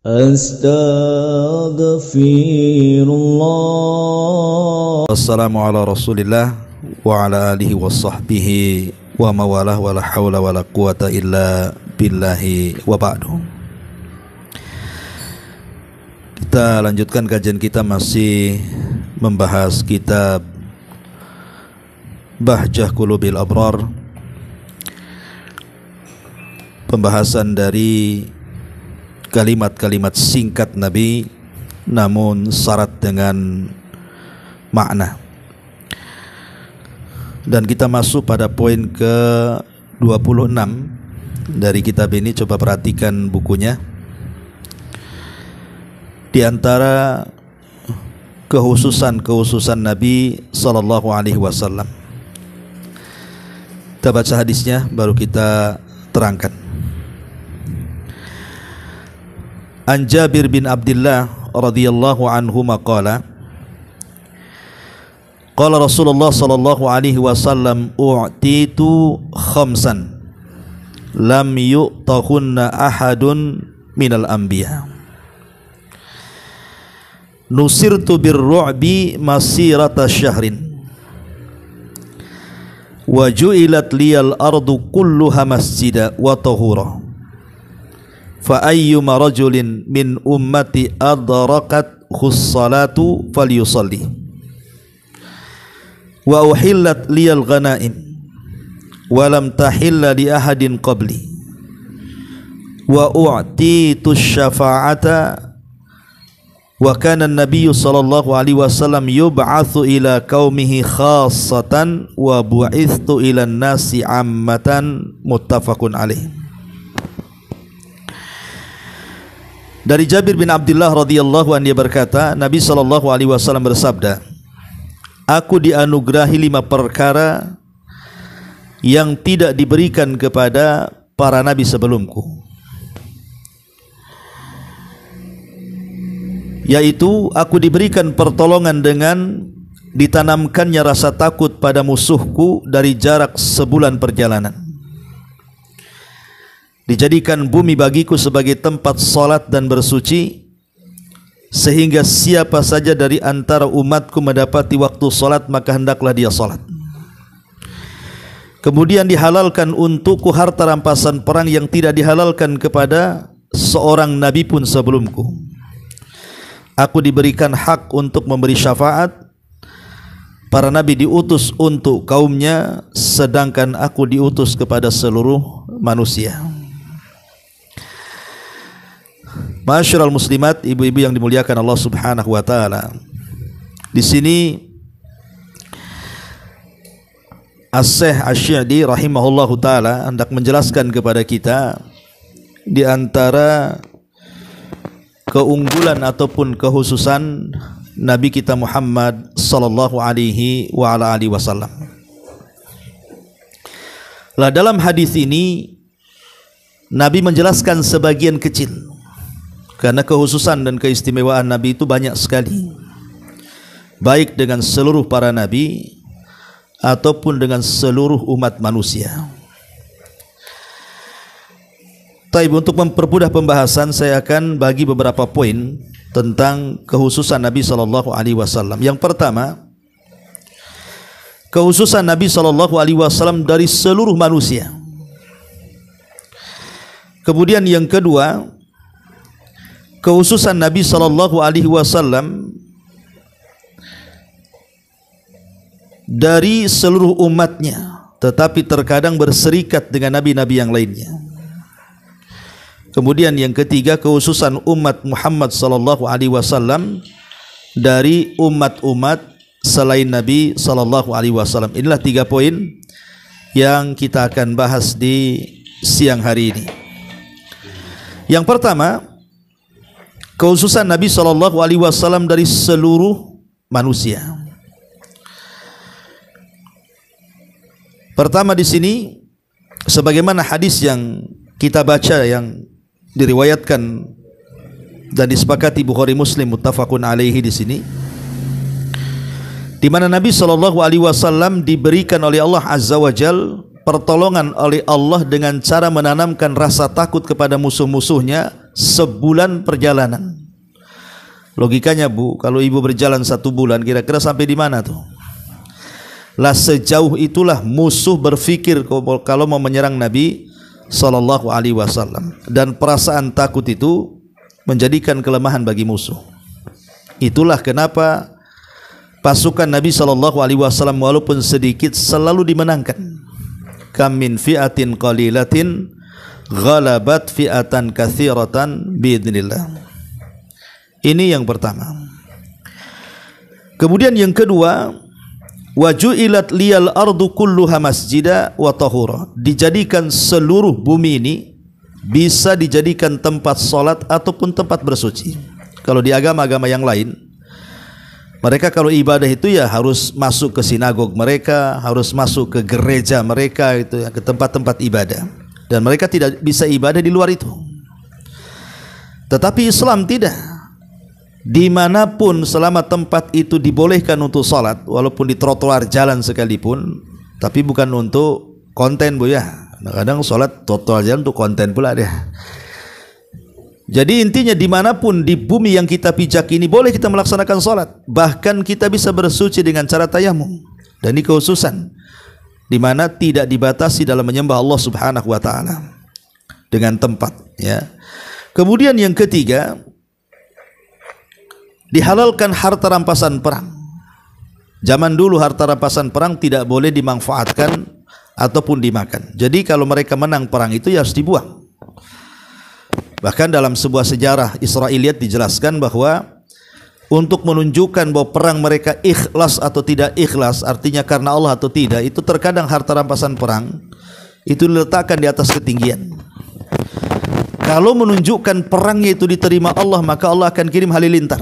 Astaghfirullah. Assalamu ala rasulillah wa ala alihi wa sahbihi wa mawalah wa la hawla wa la quwata illa billahi wa ba'du. Kita lanjutkan kajian kita, masih membahas kitab Bahjah Qulubil Abrar, pembahasan dari kalimat-kalimat singkat Nabi namun syarat dengan makna. Dan kita masuk pada poin ke-26 dari kitab ini. Coba perhatikan bukunya. Di antara kehususan Nabi sallallahu alaihi wasallam. Kita baca hadisnya baru kita terangkan. An Jabir bin Abdullah radhiyallahu anhu maqala qala Rasulullah sallallahu alaihi wasallam u'titu khamsan lam yu'tahunna ahadun minal anbiya nusirtu birru'bi masirata syahrin wa ju'ilat liyal ardu kulluha masjida wa tahura fa ayyuma rajulin min ummati adrakat khussalatu falyusalli wa uhillat liyal ghanaim wa lam tahilla li ahadin qabli wa u'titu syafa'ata wa kana an-nabiyyu sallallahu alaihi wasallam yub'atsu ila qaumihi khassatan wa bu'ithtu ila an-nasi 'ammatan. Muttafaqun alaih. Dari Jabir bin Abdullah radhiyallahu anhu, dia berkata, Nabi sallallahu alaihi wasallam bersabda, aku dianugerahi 5 perkara yang tidak diberikan kepada para nabi sebelumku, yaitu aku diberikan pertolongan dengan ditanamkannya rasa takut pada musuhku dari jarak sebulan perjalanan, dijadikan bumi bagiku sebagai tempat salat dan bersuci, sehingga siapa saja dari antara umatku mendapati waktu salat maka hendaklah dia salat. Kemudian dihalalkan untukku harta rampasan perang yang tidak dihalalkan kepada seorang nabi pun sebelumku. Aku diberikan hak untuk memberi syafaat. Para nabi diutus untuk kaumnya, sedangkan aku diutus kepada seluruh manusia. Ma'asyiral muslimat, ibu-ibu yang dimuliakan Allah Subhanahu wa taala. Di sini As-Syekh Asy-Sya'di rahimahullahu taala hendak menjelaskan kepada kita di antara keunggulan ataupun kehususan Nabi kita Muhammad sallallahu alaihi wa ala alihi wasallam. Lah, dalam hadis ini Nabi menjelaskan sebagian kecil, karena kehususan dan keistimewaan Nabi itu banyak sekali, baik dengan seluruh para nabi ataupun dengan seluruh umat manusia. Taib, untuk mempermudah pembahasan, saya akan bagi beberapa poin tentang kehususan Nabi sallallahu alaihi wasallam. Yang pertama, kehususan Nabi sallallahu alaihi wasallam dari seluruh manusia. Kemudian yang kedua, kehususan Nabi sallallahu alaihi wasallam dari seluruh umatnya, tetapi terkadang berserikat dengan nabi-nabi yang lainnya. Kemudian yang ketiga, kehususan umat Muhammad sallallahu alaihi wasallam dari umat-umat selain Nabi sallallahu alaihi wasallam. Inilah 3 poin yang kita akan bahas di siang hari ini. Yang pertama, kehususan Nabi sallallahu alaihi wasallam dari seluruh manusia. Pertama di sini, sebagaimana hadis yang kita baca yang diriwayatkan dan disepakati Bukhari Muslim muttafaqun alaihi di sini, di mana Nabi sallallahu alaihi wasallam diberikan oleh Allah Azza wa Jalla pertolongan oleh Allah dengan cara menanamkan rasa takut kepada musuh-musuhnya sebulan perjalanan. Logikanya Bu, kalau ibu berjalan 1 bulan, kira-kira sampai di mana tuh? Lah sejauh itulah musuh berfikir kalau mau menyerang Nabi sallallahu alaihi wasallam, dan perasaan takut itu menjadikan kelemahan bagi musuh. Itulah kenapa pasukan Nabi sallallahu alaihi wasallam walaupun sedikit selalu dimenangkan. Kam min fi'atin qalilatin ghalabat fi'atan katsiratan biidznillah. Ini yang pertama. Kemudian yang kedua, waju'ilat liyal ardu kulluha masjida wa tahura. Dijadikan seluruh bumi ini bisa dijadikan tempat salat ataupun tempat bersuci. Kalau di agama-agama yang lain, mereka kalau ibadah itu ya harus masuk ke sinagog mereka, harus masuk ke gereja mereka, itu ya, ke tempat-tempat ibadah, dan mereka tidak bisa ibadah di luar itu. Tetapi Islam tidak. Dimanapun selama tempat itu dibolehkan untuk salat, walaupun di trotoar jalan sekalipun, tapi bukan untuk konten Bu ya. Kadang salat trotoar jalan untuk konten pula dia. Jadi intinya dimanapun di bumi yang kita pijak ini boleh kita melaksanakan salat. Bahkan kita bisa bersuci dengan cara tayamum. Dan ini kekhususan di mana tidak dibatasi dalam menyembah Allah Subhanahu wa taala dengan tempat ya. Kemudian yang ketiga, dihalalkan harta rampasan perang. Zaman dulu harta rampasan perang tidak boleh dimanfaatkan ataupun dimakan. Jadi kalau mereka menang perang itu ya harus dibuang. Bahkan dalam sebuah sejarah Israiliyat dijelaskan bahwa untuk menunjukkan bahwa perang mereka ikhlas atau tidak ikhlas, artinya karena Allah atau tidak, itu terkadang harta rampasan perang itu diletakkan di atas ketinggian. Kalau menunjukkan perangnya itu diterima Allah, maka Allah akan kirim halilintar,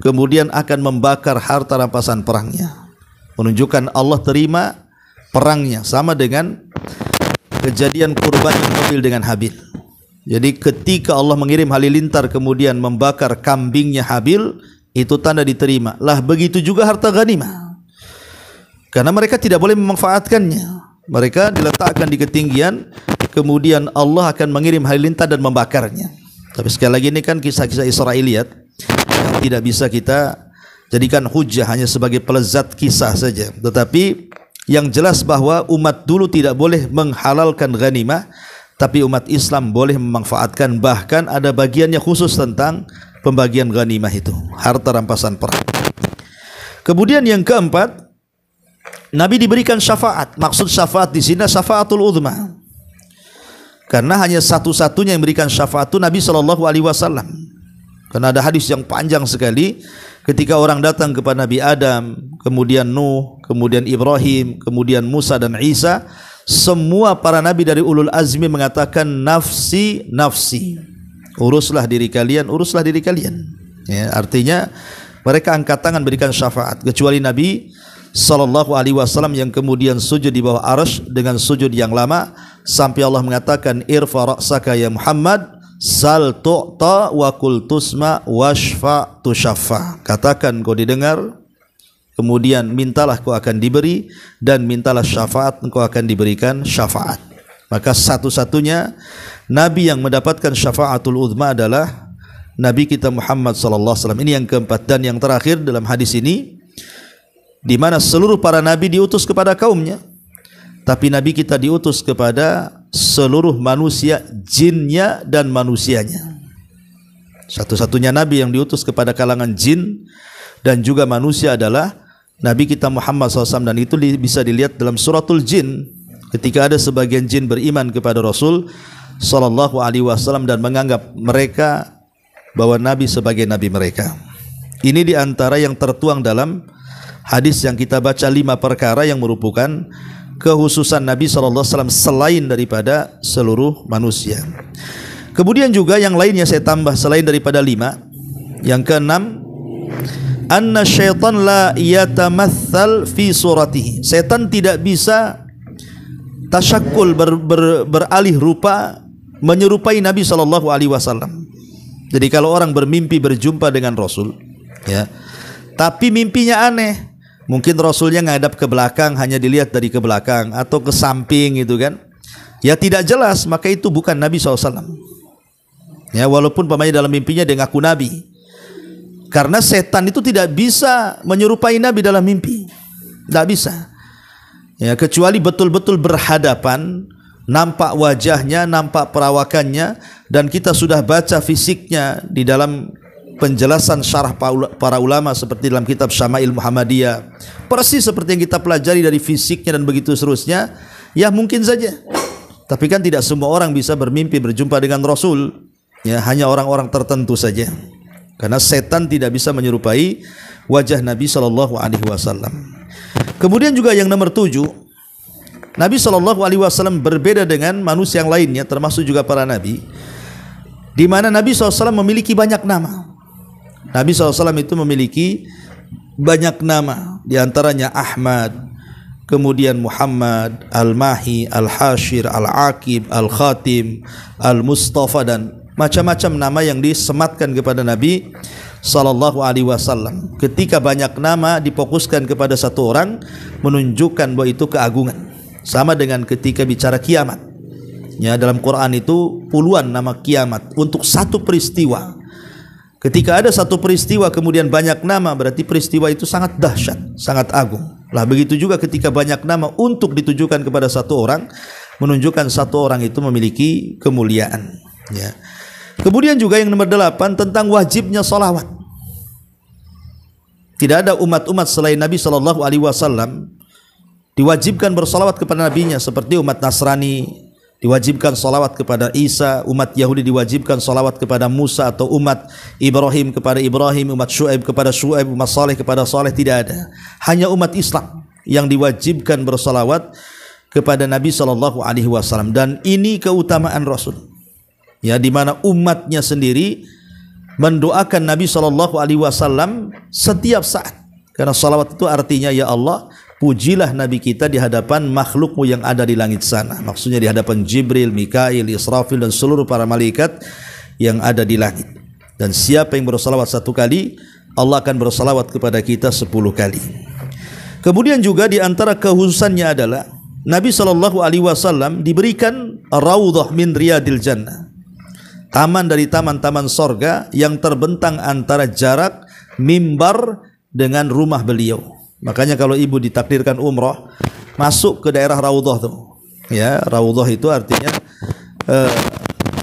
kemudian akan membakar harta rampasan perangnya, menunjukkan Allah terima perangnya. Sama dengan kejadian kurban Habil dengan Habil. Jadi ketika Allah mengirim halilintar kemudian membakar kambingnya Habil, itu tanda diterima. Lah begitu juga harta ghanimah, karena mereka tidak boleh memanfaatkannya, mereka diletakkan di ketinggian, kemudian Allah akan mengirim halilintar dan membakarnya. Tapi sekali lagi ini kan kisah-kisah Israiliyat yang tidak bisa kita jadikan hujah, hanya sebagai pelezat kisah saja. Tetapi yang jelas bahwa umat dulu tidak boleh menghalalkan ghanimah, tapi umat Islam boleh memanfaatkan. Bahkan ada bagiannya khusus tentang pembagian ghanimah itu, harta rampasan perang. Kemudian yang keempat, Nabi diberikan syafaat. Maksud syafaat di sini syafaatul uzma, karena hanya satu-satunya yang memberikan syafaat itu Nabi SAW. Karena ada hadis yang panjang sekali ketika orang datang kepada Nabi Adam, kemudian Nuh, kemudian Ibrahim, kemudian Musa dan Isa. Semua para nabi dari ulul azmi mengatakan nafsi, nafsi. Uruslah diri kalian, uruslah diri kalian. Ya, artinya mereka angkat tangan berikan syafaat, kecuali Nabi SAW yang kemudian sujud di bawah arsy dengan sujud yang lama sampai Allah mengatakan irfa ra'saka ya Muhammad sal tu'ta wa qul tusma washfa tushaffa. Katakan kau didengar, kemudian mintalah kau akan diberi, dan mintalah syafaat engkau akan diberikan syafaat. Maka satu-satunya Nabi yang mendapatkan syafaatul uzma adalah Nabi kita Muhammad SAW. Ini yang keempat. Dan yang terakhir dalam hadis ini, di mana seluruh para Nabi diutus kepada kaumnya, tapi Nabi kita diutus kepada seluruh manusia, jinnya dan manusianya. Satu-satunya Nabi yang diutus kepada kalangan jin dan juga manusia adalah Nabi kita Muhammad SAW, dan itu bisa dilihat dalam suratul jin ketika ada sebagian jin beriman kepada Rasul Sallallahu Alaihi Wasallam dan menganggap mereka bahwa Nabi sebagai Nabi mereka. Ini diantara yang tertuang dalam hadis yang kita baca, 5 perkara yang merupakan kekhususan Nabi SAW selain daripada seluruh manusia. Kemudian juga yang lainnya saya tambah selain daripada 5. Yang keenam, anna syaitan la yatamathal fi suratihi. Setan tidak bisa tasyakkul, beralih rupa menyerupai Nabi SAW. Jadi kalau orang bermimpi berjumpa dengan Rasul, ya, tapi mimpinya aneh, mungkin Rasulnya ngadap ke belakang, hanya dilihat dari ke belakang atau ke samping gitu kan, ya tidak jelas, maka itu bukan Nabi SAW. Ya, walaupun pamannya dalam mimpinya dia ngaku nabi. Karena setan itu tidak bisa menyerupai nabi dalam mimpi. Tidak bisa. Ya, kecuali betul-betul berhadapan, nampak wajahnya, nampak perawakannya, dan kita sudah baca fisiknya di dalam penjelasan syarah para ulama seperti dalam kitab Syama'il Muhammadiyah. Persis seperti yang kita pelajari dari fisiknya dan begitu seterusnya. Ya mungkin saja. Tapi kan tidak semua orang bisa bermimpi berjumpa dengan Rasul. Ya, hanya orang-orang tertentu saja. Karena setan tidak bisa menyerupai wajah Nabi sallallahu alaihi wasallam. Kemudian juga yang nomor 7, Nabi sallallahu alaihi wasallam berbeda dengan manusia yang lainnya, termasuk juga para nabi, di mana Nabi SAW memiliki banyak nama. Nabi SAW itu memiliki banyak nama, di antaranya Ahmad, kemudian Muhammad, Al-Mahi, Al-Hashir, Al-Aqib, Al-Khatim, Al-Mustafa, dan macam-macam nama yang disematkan kepada Nabi sallallahu alaihi wasallam. Ketika banyak nama difokuskan kepada satu orang, menunjukkan bahwa itu keagungan. Sama dengan ketika bicara kiamat. Ya, dalam Quran itu puluhan nama kiamat untuk satu peristiwa. Ketika ada satu peristiwa kemudian banyak nama, berarti peristiwa itu sangat dahsyat, sangat agung. Lah begitu juga ketika banyak nama untuk ditujukan kepada satu orang, menunjukkan satu orang itu memiliki kemuliaan. Ya. Kemudian juga yang nomor 8 tentang wajibnya salawat. Tidak ada umat-umat selain Nabi sallallahu alaihi wasallam diwajibkan bersalawat kepada nabinya, seperti umat Nasrani diwajibkan salawat kepada Isa, umat Yahudi diwajibkan salawat kepada Musa, atau umat Ibrahim kepada Ibrahim, umat Syuaib kepada Syuaib, umat Saleh kepada Saleh. Tidak ada. Hanya umat Islam yang diwajibkan bersalawat kepada Nabi sallallahu alaihi wasallam, dan ini keutamaan Rasul. Ya, di mana umatnya sendiri mendoakan Nabi sallallahu alaihi wasallam setiap saat. Karena salawat itu artinya, ya Allah, pujilah Nabi kita di hadapan makhlukmu yang ada di langit sana. Maksudnya di hadapan Jibril, Mikail, Israfil, dan seluruh para malaikat yang ada di langit. Dan siapa yang bersalawat 1 kali, Allah akan bersalawat kepada kita 10 kali. Kemudian juga di antara kekhususannya adalah Nabi sallallahu alaihi wasallam diberikan raudhah min riyadil jannah. Taman dari taman-taman sorga yang terbentang antara jarak mimbar dengan rumah beliau. Makanya kalau ibu ditakdirkan umrah, masuk ke daerah raudhah tuh. Ya, raudhah itu artinya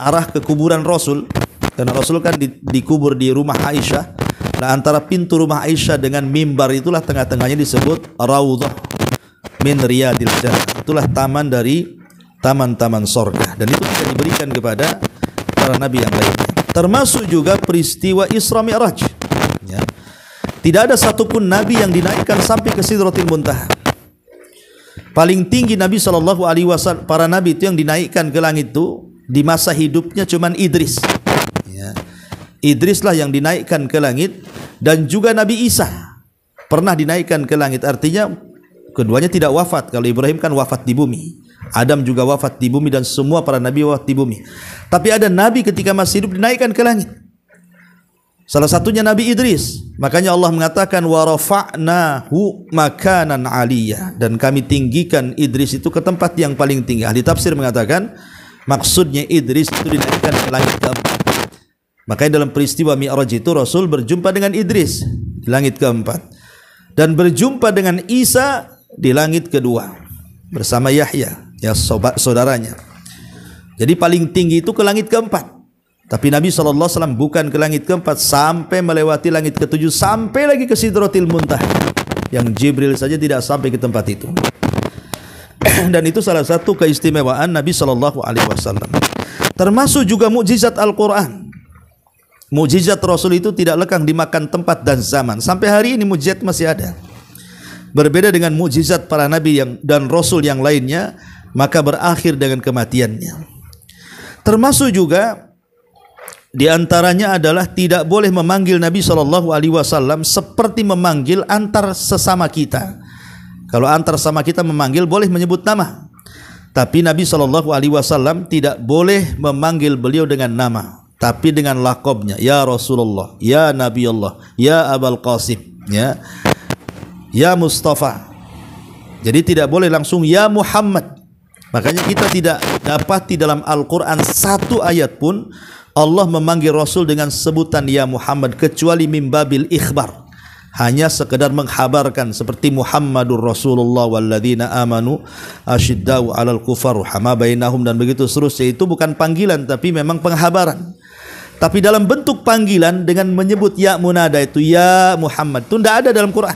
arah ke kuburan Rasul. Karena Rasul kan dikubur di rumah Aisyah. Nah, antara pintu rumah Aisyah dengan mimbar itulah tengah-tengahnya disebut raudhah min riyadil jannah. Itulah taman dari taman-taman sorga. Dan itu bisa diberikan kepada para nabi yang lainnya. Termasuk juga peristiwa Isra Mi'raj. Ya. Tidak ada satupun nabi yang dinaikkan sampai ke Sidratil Muntaha. Paling tinggi Nabi sallallahu alaihi wasallam, para nabi itu yang dinaikkan ke langit itu di masa hidupnya cuman Idris. Ya. Idris lah yang dinaikkan ke langit, dan juga Nabi Isa pernah dinaikkan ke langit. Artinya keduanya tidak wafat. Kalau Ibrahim kan wafat di bumi, Adam juga wafat di bumi, dan semua para nabi wafat di bumi. Tapi ada nabi ketika masih hidup dinaikkan ke langit. Salah satunya Nabi Idris. Makanya Allah mengatakan wa rafa'nahu makanan 'aliyya, dan kami tinggikan Idris itu ke tempat yang paling tinggi. Ahli tafsir mengatakan maksudnya Idris itu dinaikkan ke langit keempat. Makanya dalam peristiwa Mi'raj itu Rasul berjumpa dengan Idris di langit keempat, dan berjumpa dengan Isa di langit kedua bersama Yahya, ya saudaranya. Jadi paling tinggi itu ke langit keempat. Tapi Nabi SAW bukan ke langit keempat, sampai melewati langit ketujuh, sampai lagi ke Sidratil Muntaha, yang Jibril saja tidak sampai ke tempat itu. Dan itu salah satu keistimewaan Nabi SAW. Termasuk juga mukjizat Al-Quran. Mukjizat Rasul itu tidak lekang dimakan tempat dan zaman. Sampai hari ini mukjizat masih ada. Berbeda dengan mukjizat para nabi dan Rasul yang lainnya, maka berakhir dengan kematiannya. Termasuk juga di antaranya adalah tidak boleh memanggil Nabi SAW seperti memanggil antar sesama kita. Kalau antar sesama kita memanggil boleh menyebut nama, tapi Nabi SAW tidak boleh memanggil beliau dengan nama, tapi dengan lakobnya, ya Rasulullah, ya Nabi Allah, ya Abul Qasim, ya Mustafa. Jadi tidak boleh langsung ya Muhammad. Makanya kita tidak dapat di dalam Al-Quran satu ayat pun Allah memanggil Rasul dengan sebutan ya Muhammad kecuali min babil ikhbar, hanya sekedar menghabarkan, seperti Muhammadur Rasulullah walladzina amanu asyiddau 'alal kufar ruhama bainahum, dan begitu seterusnya. Itu bukan panggilan tapi memang penghabaran. Tapi dalam bentuk panggilan dengan menyebut ya munada, itu ya Muhammad, itu tidak ada dalam Quran.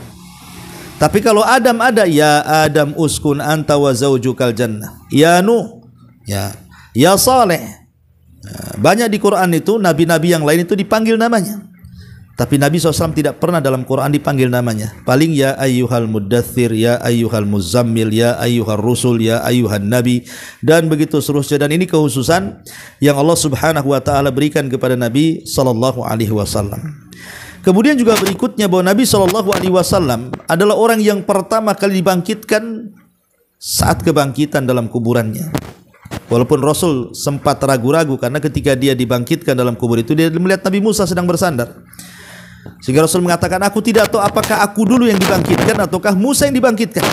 Tapi kalau Adam ada, ya Adam uskun anta wa zaujukal jannah, ya Nuh, ya Saleh. Banyak di Quran itu nabi-nabi yang lain itu dipanggil namanya. Tapi Nabi SAW tidak pernah dalam Quran dipanggil namanya. Paling ya ayyuhal muddathir, ya ayyuhal muzammil, ya ayyuhal rusul, ya ayyuhan nabi, dan begitu seterusnya. Dan ini kekhususan yang Allah Subhanahu wa taala berikan kepada Nabi sallallahu alaihi wasallam. Kemudian juga berikutnya bahwa Nabi sallallahu alaihi wasallam adalah orang yang pertama kali dibangkitkan saat kebangkitan dalam kuburannya. Walaupun Rasul sempat ragu-ragu karena ketika dia dibangkitkan dalam kubur itu dia melihat Nabi Musa sedang bersandar. Sehingga Rasul mengatakan, aku tidak tahu apakah aku dulu yang dibangkitkan ataukah Musa yang dibangkitkan.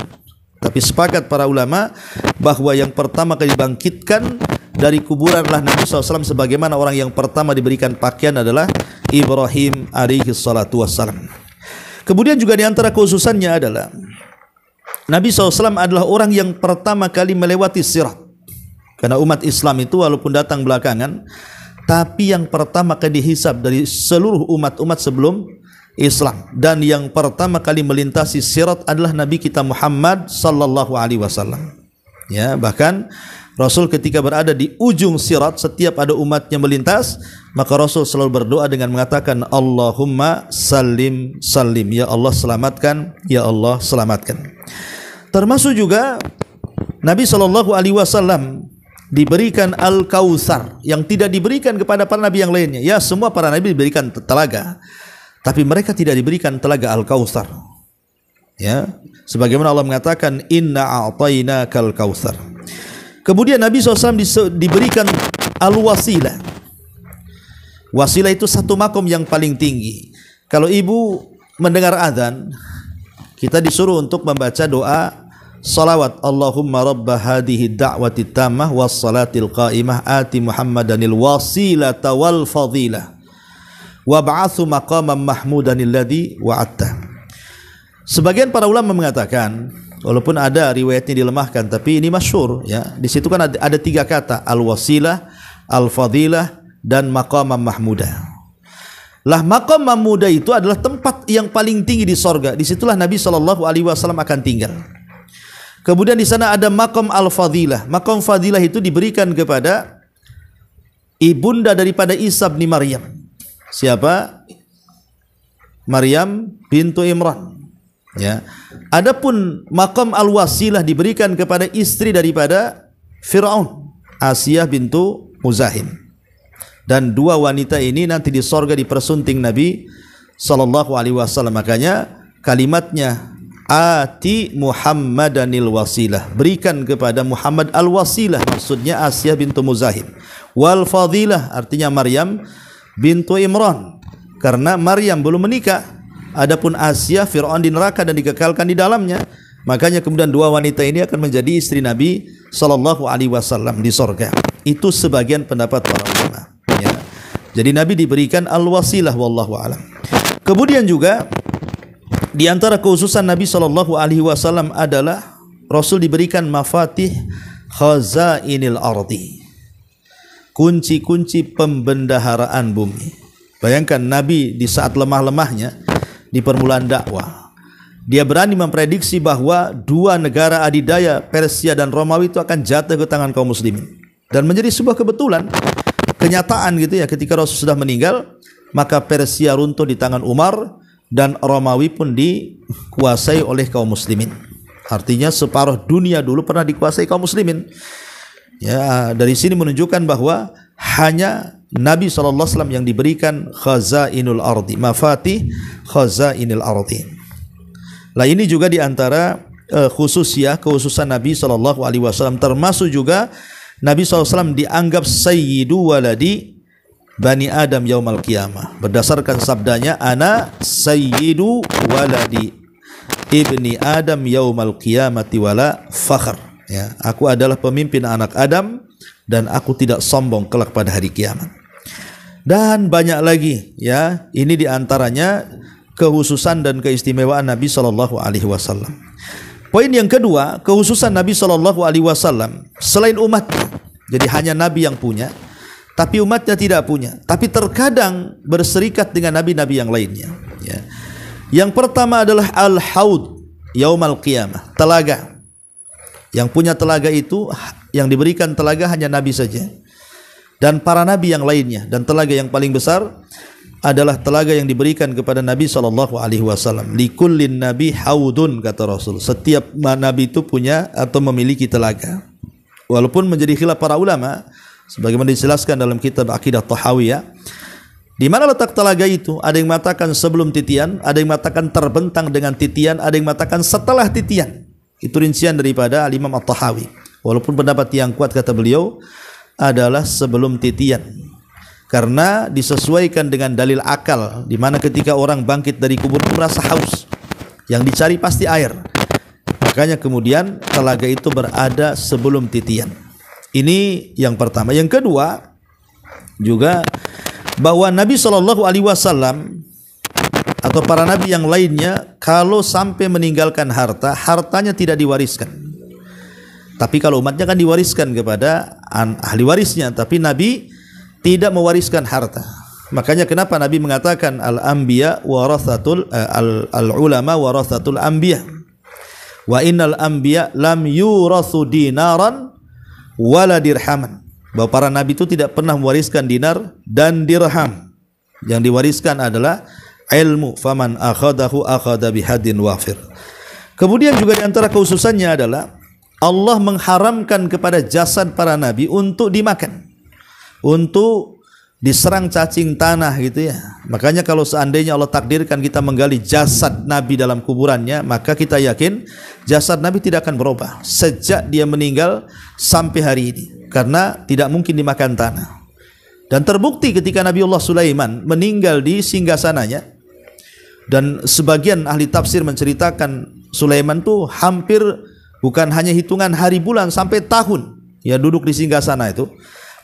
Tapi sepakat para ulama bahwa yang pertama kali dibangkitkan dari kuburan adalah Nabi SAW, sebagaimana orang yang pertama diberikan pakaian adalah Ibrahim alaihi salatu wassalam. Kemudian juga di antara khususannya adalah Nabi SAW adalah orang yang pertama kali melewati sirat. Karena umat Islam itu walaupun datang belakangan, tapi yang pertama kali dihisab dari seluruh umat-umat sebelum Islam, dan yang pertama kali melintasi sirat adalah Nabi kita Muhammad sallallahu alaihi wasallam. Ya, bahkan Rasul ketika berada di ujung sirat, setiap ada umatnya melintas, maka Rasul selalu berdoa dengan mengatakan Allahumma salim salim, ya Allah selamatkan, ya Allah selamatkan. Termasuk juga Nabi sallallahu alaihi wasallam diberikan Al-Kautsar yang tidak diberikan kepada para nabi yang lainnya. Ya, semua para nabi diberikan telaga, tapi mereka tidak diberikan telaga Al-Kautsar. Ya, sebagaimana Allah mengatakan inna a'tainakal kautsar. Kemudian Nabi SAW diberikan Al-Wasilah. Wasilah itu satu makom yang paling tinggi. Kalau ibu mendengar azan, kita disuruh untuk membaca doa salawat, Allahumma rabba hadhihi da'wati tammah was salatil qa'imah ati Muhammadanil wasilata wal fadilah wa ba'athu maqaman mahmudan alladhi wa'atta. Sebagian para ulama mengatakan, walaupun ada riwayatnya dilemahkan, tapi ini masyhur ya. Di situ kan ada tiga kata, al-wasilah, al-fadilah, dan maqaman mahmudah. Lah maqam mahmudah itu adalah tempat yang paling tinggi di sorga. Disitulah Nabi SAW akan tinggal. Kemudian di sana ada maqam al-fadilah. Maqam fadilah itu diberikan kepada ibunda daripada Isa bin Maryam. Siapa? Maryam bintu Imran. Ya. Adapun maqam al-wasilah diberikan kepada istri daripada Firaun, Asiyah bintu Muzahim. Dan dua wanita ini nanti di sorga dipersunting Nabi sallallahu alaihi wasallam. Makanya kalimatnya ati Muhammadanil wasilah, berikan kepada Muhammad al-wasilah, maksudnya Asiyah bintu Muzahim. Wal fadilah artinya Maryam bintu Imran, karena Maryam belum menikah. Adapun Asiyah, Fir'aun di neraka dan dikekalkan di dalamnya. Makanya kemudian dua wanita ini akan menjadi istri Nabi sallallahu alaihi wasallam di sorga. Itu sebagian pendapat para ulama ya. Jadi Nabi diberikan al-wasilah wallahu alam. Kemudian juga di antara kekhususan Nabi sallallahu alaihi wasallam adalah Rasul diberikan mafatih khazainil ardi, kunci-kunci pembendaharaan bumi. Bayangkan Nabi di saat lemah-lemahnya di permulaan dakwah, dia berani memprediksi bahwa dua negara adidaya, Persia dan Romawi, itu akan jatuh ke tangan kaum muslimin. Dan menjadi sebuah kebetulan, kenyataan gitu ya, ketika Rasul sudah meninggal, maka Persia runtuh di tangan Umar dan Romawi pun dikuasai oleh kaum muslimin. Artinya separuh dunia dulu pernah dikuasai kaum muslimin. Ya, dari sini menunjukkan bahwa hanya Nabi SAW yang diberikan khazainul ardi, mafatih khazainul ardi. Lah ini juga diantara khususan Nabi SAW, termasuk juga Nabi SAW dianggap sayyidu waladi Bani Adam yaumal qiyamah, berdasarkan sabdanya ana sayyidu waladi ibni Adam yaumal qiyamati wala fakhr. Ya, aku adalah pemimpin anak Adam dan aku tidak sombong kelak pada hari kiamat. dan banyak lagi ya. Ini diantaranya kehususan dan keistimewaan Nabi Shallallahu Alaihi Wasallam. Poin yang kedua, kehususan Nabi Shallallahu Alaihi Wasallam selain umatnya. Jadi hanya Nabi yang punya, tapi umatnya tidak punya. Tapi terkadang berserikat dengan nabi-nabi yang lainnya. Ya. Yang pertama adalah al-haud yaumal qiyamah, telaga. Yang punya telaga itu, yang diberikan telaga hanya Nabi saja dan para nabi yang lainnya. Dan telaga yang paling besar adalah telaga yang diberikan kepada Nabi Shallallahu Alaihi Wasallam. Likullin nabi haudun, kata Rasul. Setiap nabi itu punya atau memiliki telaga. Walaupun menjadi khilaf para ulama, sebagaimana dijelaskan dalam kitab Aqidah Tahawiyah, di mana letak telaga itu? Ada yang mengatakan sebelum titian, ada yang mengatakan terbentang dengan titian, ada yang mengatakan setelah titian. Itu rincian daripada Imam At-Tahawi. Walaupun pendapat yang kuat, kata beliau, adalah sebelum titian, karena disesuaikan dengan dalil akal, di mana ketika orang bangkit dari kubur merasa haus, yang dicari pasti air. Makanya kemudian telaga itu berada sebelum titian. Ini yang pertama. Yang kedua juga bahwa Nabi Shallallahu Alaihi Wasallam atau para nabi yang lainnya kalau sampai meninggalkan harta, hartanya tidak diwariskan. Tapi kalau umatnya kan diwariskan kepada ahli warisnya, tapi Nabi tidak mewariskan harta. Makanya kenapa Nabi mengatakan al-anbiya warathatul al-ulama warathatul anbiya. Wa innal anbiya lam yurathu dinaran wala dirhaman. Bahwa para nabi itu tidak pernah mewariskan dinar dan dirham. Yang diwariskan adalah ilmu, faman akhadahu akhadha bihadin wafir. Kemudian juga di antara khususannya adalah Allah mengharamkan kepada jasad para nabi untuk dimakan, untuk diserang cacing tanah gitu ya. Makanya kalau seandainya Allah takdirkan kita menggali jasad nabi dalam kuburannya, maka kita yakin jasad nabi tidak akan berubah sejak dia meninggal sampai hari ini, karena tidak mungkin dimakan tanah. Dan terbukti ketika Nabiullah Sulaiman meninggal di singgasananya. Dan sebagian ahli tafsir menceritakan Sulaiman tuh hampir bukan hanya hitungan hari bulan sampai tahun ya duduk di singgasana itu.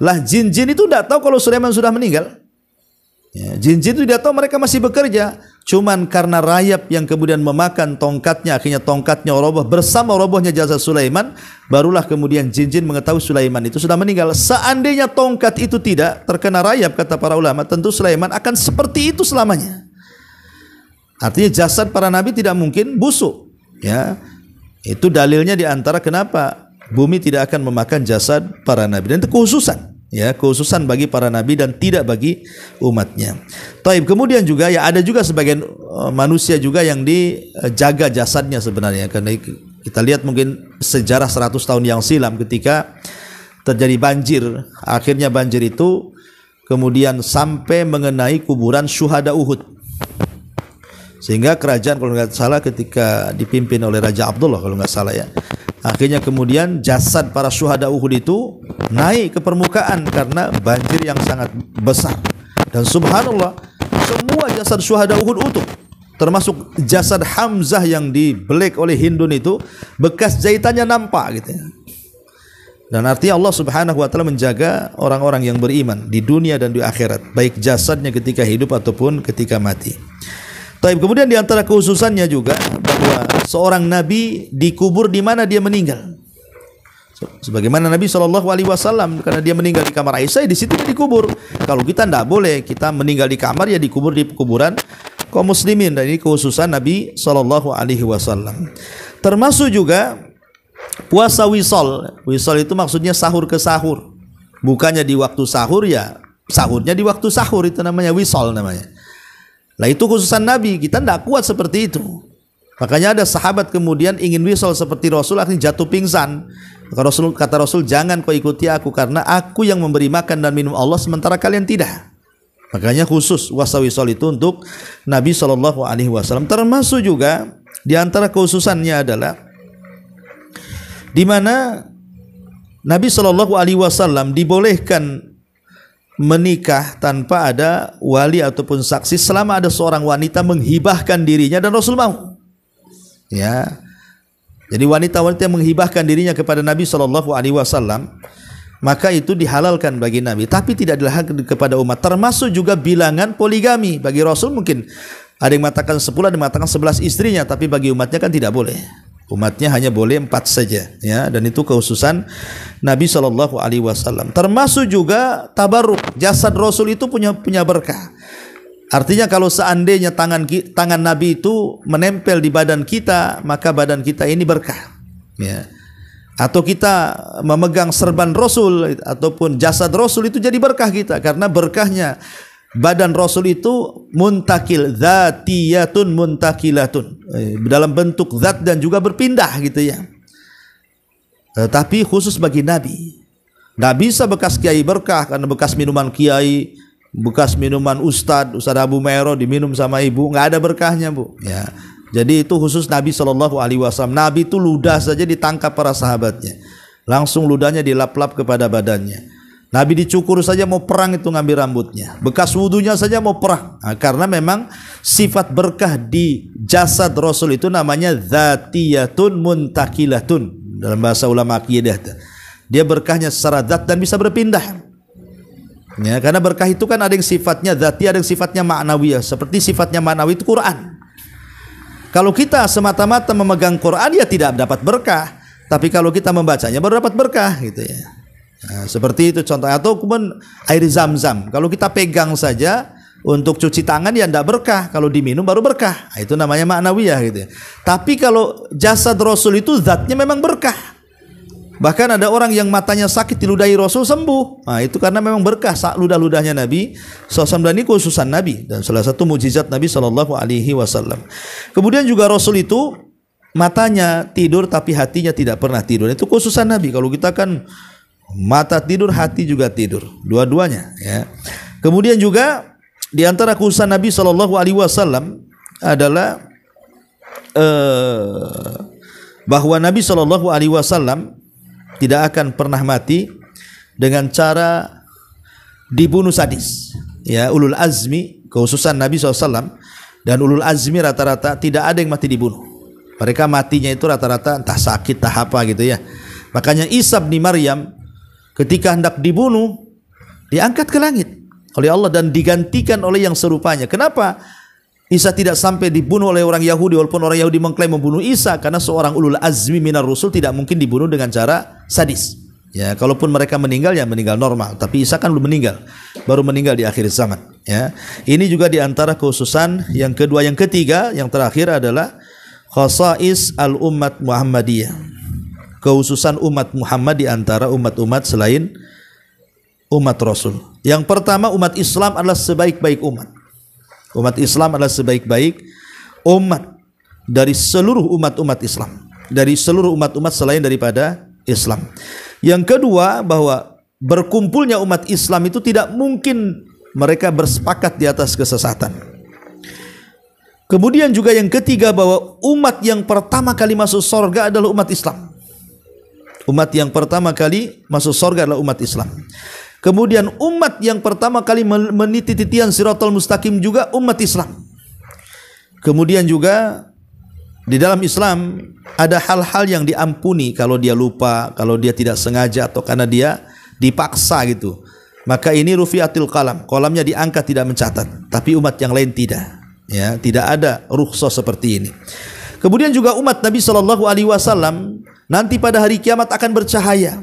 Lah jin-jin itu tidak tahu kalau Sulaiman sudah meninggal. Ya, jin-jin itu tidak tahu mereka masih bekerja. Cuman karena rayap yang kemudian memakan tongkatnya, akhirnya tongkatnya roboh bersama robohnya jasad Sulaiman, barulah kemudian jin-jin mengetahui Sulaiman itu sudah meninggal. Seandainya tongkat itu tidak terkena rayap, kata para ulama, tentu Sulaiman akan seperti itu selamanya. Artinya jasad para nabi tidak mungkin busuk. Ya, itu dalilnya di antara kenapa bumi tidak akan memakan jasad para nabi. Dan itu khususan, ya, khususan bagi para nabi dan tidak bagi umatnya. Taib, kemudian juga ya ada juga sebagian manusia juga yang dijaga jasadnya sebenarnya. Karena kita lihat mungkin sejarah 100 tahun yang silam ketika terjadi banjir, akhirnya banjir itu kemudian sampai mengenai kuburan syuhada Uhud. Sehingga kerajaan kalau nggak salah ketika dipimpin oleh Raja Abdullah kalau nggak salah ya, akhirnya kemudian jasad para syuhada Uhud itu naik ke permukaan karena banjir yang sangat besar. Dan subhanallah, semua jasad syuhada Uhud utuh, termasuk jasad Hamzah yang dibelek oleh Hindun itu, bekas jahitannya nampak gitu ya. Dan artinya Allah Subhanahu wa taala menjaga orang-orang yang beriman di dunia dan di akhirat, baik jasadnya ketika hidup ataupun ketika mati. Taib, kemudian di antara khususannya juga bahwa seorang nabi dikubur di mana dia meninggal. Sebagaimana Nabi Shallallahu Alaihi Wasallam, karena dia meninggal di kamar Aisyah, di situ dia dikubur. Kalau kita tidak boleh, kita meninggal di kamar ya dikubur di kuburan kaum muslimin. Dan ini khususan Nabi Shallallahu Alaihi Wasallam. Termasuk juga puasa wisol. Wisol itu maksudnya sahur ke sahur. Bukannya di waktu sahur, ya sahurnya di waktu sahur, itu namanya wisol namanya. Lah itu khususan Nabi, kita tidak kuat seperti itu. Makanya ada sahabat kemudian ingin wisol seperti Rasul, akhirnya jatuh pingsan. Kata Rasul, jangan kau ikuti aku, karena aku yang memberi makan dan minum Allah sementara kalian tidak. Makanya khusus puasa wisol itu untuk Nabi Shallallahu Alaihi Wasallam. Termasuk juga di antara khususannya adalah di mana Nabi Shallallahu Alaihi Wasallam dibolehkan menikah tanpa ada wali ataupun saksi selama ada seorang wanita menghibahkan dirinya dan Rasul mau. Ya. Jadi wanita-wanita yang menghibahkan dirinya kepada Nabi Shallallahu Alaihi Wasallam, maka itu dihalalkan bagi Nabi, tapi tidak dihalalkan kepada umat. Termasuk juga bilangan poligami. Bagi Rasul mungkin ada yang mengatakan 10, ada yang mengatakan 11 istrinya, tapi bagi umatnya kan tidak boleh. Umatnya hanya boleh 4 saja, ya, dan itu kekhususan Nabi SAW. Termasuk juga tabarruk. Jasad Rasul itu punya berkah. Artinya kalau seandainya tangan Nabi itu menempel di badan kita, maka badan kita ini berkah, ya. Atau kita memegang serban Rasul ataupun jasad Rasul, itu jadi berkah kita, karena berkahnya badan Rasul itu muntakil, dzatiyatun muntakilatun, dalam bentuk zat dan juga berpindah gitu ya. Tapi khusus bagi Nabi. Nggak bisa bekas kiai berkah, karena bekas minuman kiai, bekas minuman Ustadz Abu Mero diminum sama ibu, nggak ada berkahnya, Bu, ya. Jadi itu khusus Nabi SAW. Nabi itu ludah saja ditangkap para sahabatnya, langsung ludahnya dilap-lap kepada badannya. Nabi dicukur saja mau perang itu ngambil rambutnya, bekas wudunya saja mau perang. Nah, karena memang sifat berkah di jasad Rasul itu namanya dzatiyatun muntakilatun dalam bahasa ulama akidah. Dia berkahnya secara zat dan bisa berpindah. Ya, karena berkah itu kan ada yang sifatnya dzati, ada yang sifatnya ma'nawiyah. Seperti sifatnya ma'nawi itu Quran. Kalau kita semata-mata memegang Quran, ya tidak dapat berkah. Tapi kalau kita membacanya baru dapat berkah gitu ya. Nah, seperti itu contohnya. Atau kemudian air zam-zam, kalau kita pegang saja untuk cuci tangan ya tidak berkah, kalau diminum baru berkah. Nah, itu namanya ma'nawiyah gitu ya. Tapi kalau jasad Rasul itu zatnya memang berkah. Bahkan ada orang yang matanya sakit diludahi Rasul sembuh. Nah, itu karena memang berkah ludah-ludahnya Nabi SAW, dan ini khususan Nabi dan salah satu mujizat Nabi SAW. Kemudian juga Rasul itu matanya tidur tapi hatinya tidak pernah tidur. Itu khususan Nabi. Kalau kita kan mata tidur, hati juga tidur, dua-duanya, ya. Kemudian juga di antara khususan Nabi SAW adalah bahwa Nabi SAW tidak akan pernah mati dengan cara dibunuh sadis, ya. Ulul azmi, khususan Nabi SAW dan ulul azmi rata-rata tidak ada yang mati dibunuh. Mereka matinya itu rata-rata entah sakit, entah apa gitu ya. Makanya Isa bin Maryam ketika hendak dibunuh diangkat ke langit oleh Allah dan digantikan oleh yang serupanya. Kenapa Isa tidak sampai dibunuh oleh orang Yahudi, walaupun orang Yahudi mengklaim membunuh Isa? Karena seorang ulul azmi minar rusul tidak mungkin dibunuh dengan cara sadis. Ya, kalaupun mereka meninggal ya meninggal normal, tapi Isa kan belum meninggal, baru meninggal di akhir zaman, ya. Ini juga di antara khususan yang kedua. Yang ketiga, yang terakhir adalah khasais al-ummat Muhammadiyah. Khususan umat Muhammad di antara umat-umat selain umat Rasul. Yang pertama, umat Islam adalah sebaik-baik umat. Umat Islam adalah sebaik-baik umat dari seluruh umat-umat Islam, dari seluruh umat-umat selain daripada Islam. Yang kedua, bahwa berkumpulnya umat Islam itu tidak mungkin mereka bersepakat di atas kesesatan. Kemudian juga yang ketiga, bahwa umat yang pertama kali masuk surga adalah umat Islam. Umat yang pertama kali masuk surga adalah umat Islam. Kemudian umat yang pertama kali meniti titian Siratal Mustaqim juga umat Islam. Kemudian juga di dalam Islam ada hal-hal yang diampuni kalau dia lupa, kalau dia tidak sengaja atau karena dia dipaksa gitu. Maka ini rufiatil qalam, qalamnya diangkat tidak mencatat. Tapi umat yang lain tidak, ya, tidak ada rukhsah seperti ini. Kemudian juga umat Nabi SAW nanti pada hari kiamat akan bercahaya,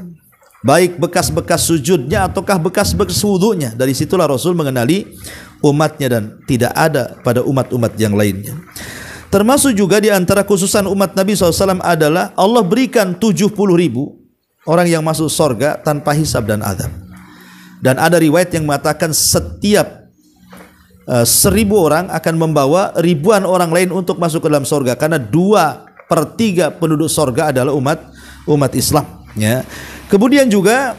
baik bekas-bekas sujudnya ataukah bekas-bekas wudunya. Dari situlah Rasul mengenali umatnya dan tidak ada pada umat-umat yang lainnya. Termasuk juga di antara khususan umat Nabi SAW adalah Allah berikan 70.000 orang yang masuk surga tanpa hisab dan azab. Dan ada riwayat yang mengatakan setiap 1.000 orang akan membawa ribuan orang lain untuk masuk ke dalam surga, karena 2/3 penduduk surga adalah umat Islam, ya. Kemudian juga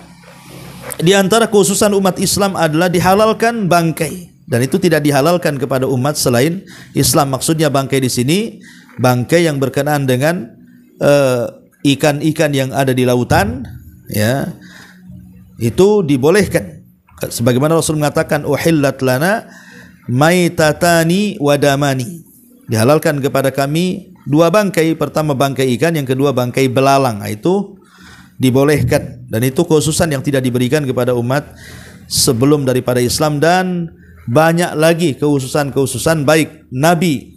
di antara khususan umat Islam adalah dihalalkan bangkai, dan itu tidak dihalalkan kepada umat selain Islam. Maksudnya bangkai di sini bangkai yang berkenaan dengan ikan-ikan yang ada di lautan, ya, itu dibolehkan. Sebagaimana Rasul mengatakan uhillat lana maitatani wadamani, dihalalkan kepada kami 2 bangkai. Pertama bangkai ikan, yang kedua bangkai belalang. Itu dibolehkan, dan itu khususan yang tidak diberikan kepada umat sebelum daripada Islam. Dan banyak lagi kekhususan baik nabi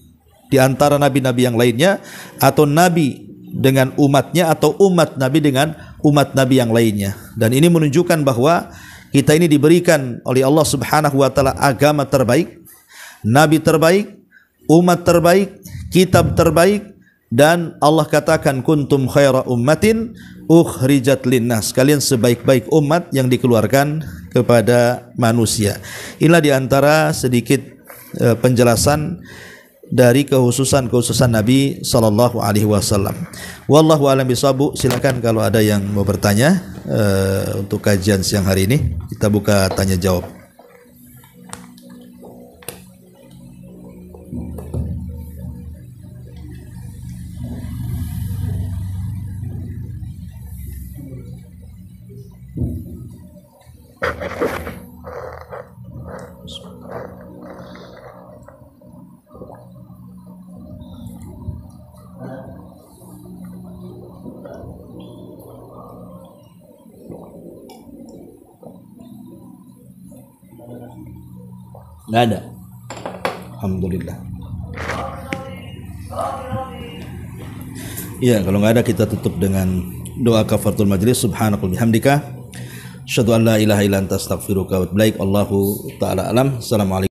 di antara nabi-nabi yang lainnya, atau nabi dengan umatnya, atau umat nabi dengan umat nabi yang lainnya. Dan ini menunjukkan bahwa kita ini diberikan oleh Allah Subhanahu wa taala agama terbaik, nabi terbaik, umat terbaik, kitab terbaik. Dan Allah katakan kuntum khaira ummatin ukhrijat linnas, kalian sebaik-baik umat yang dikeluarkan kepada manusia. Inilah diantara sedikit penjelasan dari kekhususan Nabi sallallahu alaihi wasallam. Wallahu a'lam bishawab. Silakan kalau ada yang mau bertanya untuk kajian siang hari ini. Kita buka tanya jawab. Nggak ada. Alhamdulillah. Iya, kalau nggak ada kita tutup dengan doa kafaratul majlis. Subhanakallahumma bihamdika asyhadu an la ilaha illa anta astaghfiruka wa atubu ilaik. Allahu taala alam. Assalamualaikum.